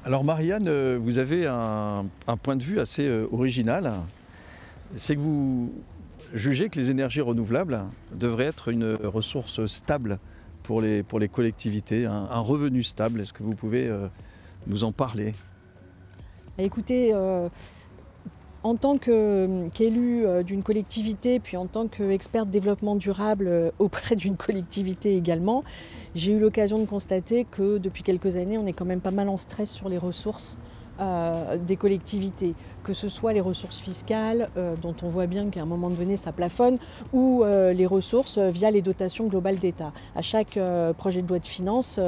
Alors Marianne, vous avez un point de vue assez original. C'est que vous jugez que les énergies renouvelables devraient être une ressource stable pour les collectivités, un revenu stable. Est-ce que vous pouvez nous en parler? Écoutez, en tant qu'élu d'une collectivité, puis en tant qu'expert de développement durable auprès d'une collectivité également, j'ai eu l'occasion de constater que depuis quelques années, on est quand même pas mal en stress sur les ressources des collectivités, que ce soit les ressources fiscales, dont on voit bien qu'à un moment donné ça plafonne, ou les ressources via les dotations globales d'État. À chaque projet de loi de finances,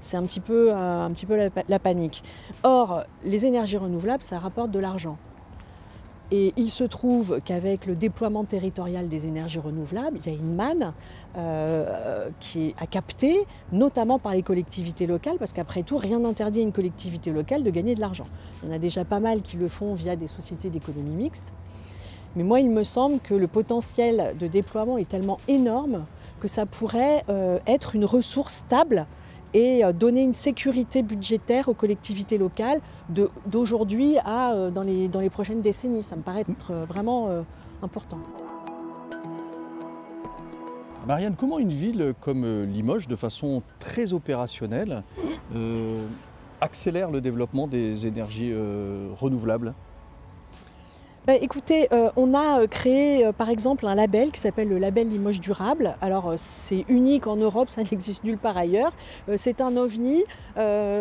c'est un petit peu la panique. Or, les énergies renouvelables, ça rapporte de l'argent. Et il se trouve qu'avec le déploiement territorial des énergies renouvelables, il y a une manne qui est à capter, notamment par les collectivités locales, parce qu'après tout, rien n'interdit à une collectivité locale de gagner de l'argent. Il y en a déjà pas mal qui le font via des sociétés d'économie mixte. Mais moi, il me semble que le potentiel de déploiement est tellement énorme que ça pourrait être une ressource stable et donner une sécurité budgétaire aux collectivités locales d'aujourd'hui à dans les prochaines décennies. Ça me paraît être vraiment important. Marianne, comment une ville comme Limoges, de façon très opérationnelle, accélère le développement des énergies renouvelables? Écoutez, on a créé par exemple un label qui s'appelle le label Limoges Durable. Alors c'est unique en Europe, ça n'existe nulle part ailleurs. C'est un ovni,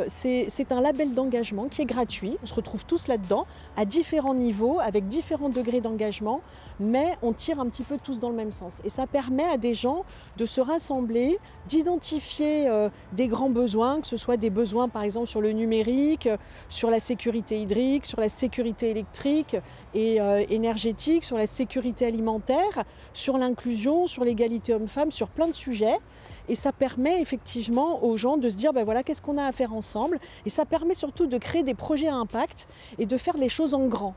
c'est un label d'engagement qui est gratuit. On se retrouve tous là-dedans, à différents niveaux, avec différents degrés d'engagement, mais on tire un petit peu tous dans le même sens. Et ça permet à des gens de se rassembler, d'identifier des grands besoins, que ce soit des besoins par exemple sur le numérique, sur la sécurité hydrique, sur la sécurité électrique et énergétique, sur la sécurité alimentaire, sur l'inclusion, sur l'égalité homme-femme, sur plein de sujets. Et ça permet effectivement aux gens de se dire, ben voilà, qu'est-ce qu'on a à faire ensemble. Et ça permet surtout de créer des projets à impact et de faire les choses en grand.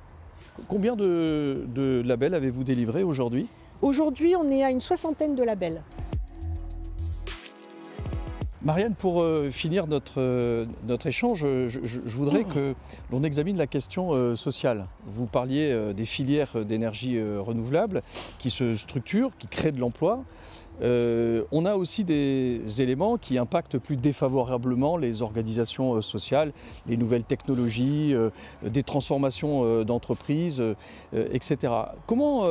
Combien de labels avez-vous délivré aujourd'hui? Aujourd'hui, on est à une 60aine de labels. Marianne, pour finir notre échange, je voudrais que l'on examine la question sociale. Vous parliez des filières d'énergie renouvelable qui se structurent, qui créent de l'emploi. On a aussi des éléments qui impactent plus défavorablement les organisations sociales, les nouvelles technologies, des transformations d'entreprises, etc. Comment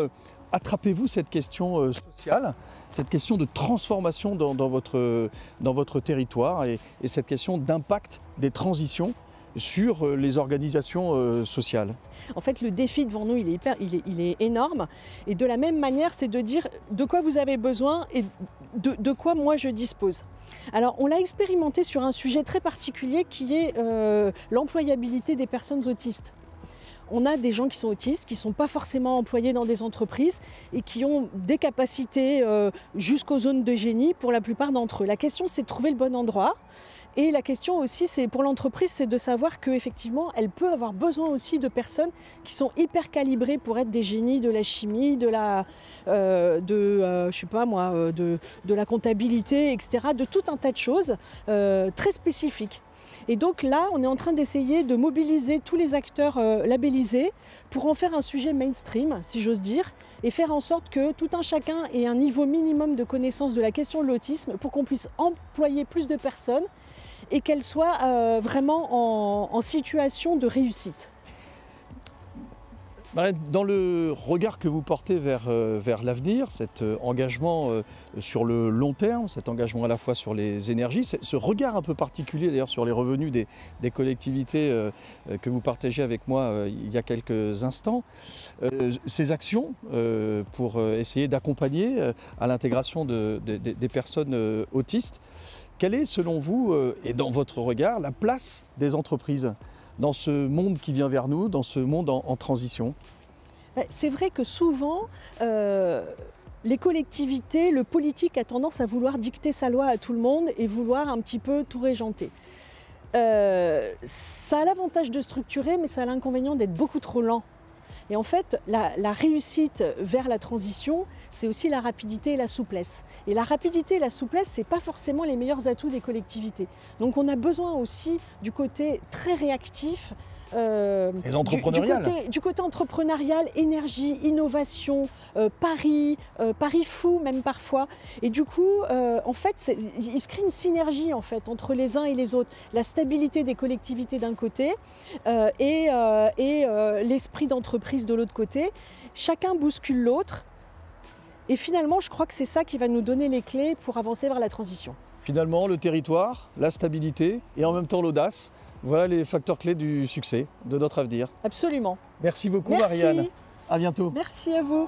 attrapez-vous cette question sociale, cette question de transformation dans votre territoire et cette question d'impact des transitions sur les organisations sociales? En fait, le défi devant nous, il est énorme. Et de la même manière, c'est de dire de quoi vous avez besoin et de quoi moi je dispose. Alors, on l'a expérimenté sur un sujet très particulier qui est l'employabilité des personnes autistes. On a des gens qui sont autistes, qui ne sont pas forcément employés dans des entreprises et qui ont des capacités jusqu'aux zones de génie pour la plupart d'entre eux. La question, c'est de trouver le bon endroit. Et la question aussi, c'est pour l'entreprise, c'est de savoir qu'effectivement, elle peut avoir besoin aussi de personnes qui sont hyper calibrées pour être des génies de la chimie, de la comptabilité, etc., de tout un tas de choses très spécifiques. Et donc là, on est en train d'essayer de mobiliser tous les acteurs labellisés pour en faire un sujet mainstream, si j'ose dire, et faire en sorte que tout un chacun ait un niveau minimum de connaissance de la question de l'autisme pour qu'on puisse employer plus de personnes et qu'elles soient vraiment en situation de réussite. Dans le regard que vous portez vers l'avenir, cet engagement sur le long terme, cet engagement à la fois sur les énergies, ce regard un peu particulier d'ailleurs sur les revenus des collectivités que vous partagez avec moi il y a quelques instants, ces actions pour essayer d'accompagner à l'intégration des personnes autistes, quelle est selon vous et dans votre regard la place des entreprises dans ce monde qui vient vers nous, dans ce monde en transition? C'est vrai que souvent, les collectivités, le politique a tendance à vouloir dicter sa loi à tout le monde et vouloir un petit peu tout régenter. Ça a l'avantage de structurer, mais ça a l'inconvénient d'être beaucoup trop lent. Et en fait, la réussite vers la transition, c'est aussi la rapidité et la souplesse. Et la rapidité et la souplesse, ce n'est pas forcément les meilleurs atouts des collectivités. Donc on a besoin aussi du côté très réactif, les entrepreneuriales. Du côté entrepreneurial, énergie, innovation, pari fou même parfois. Et du coup, en fait, il se crée une synergie en fait, entre les uns et les autres. La stabilité des collectivités d'un côté et l'esprit d'entreprise de l'autre côté. Chacun bouscule l'autre. Et finalement, je crois que c'est ça qui va nous donner les clés pour avancer vers la transition. Finalement, le territoire, la stabilité et en même temps l'audace. Voilà les facteurs clés du succès, de notre avenir. Absolument. Merci beaucoup Merci. Marianne. À bientôt. Merci à vous.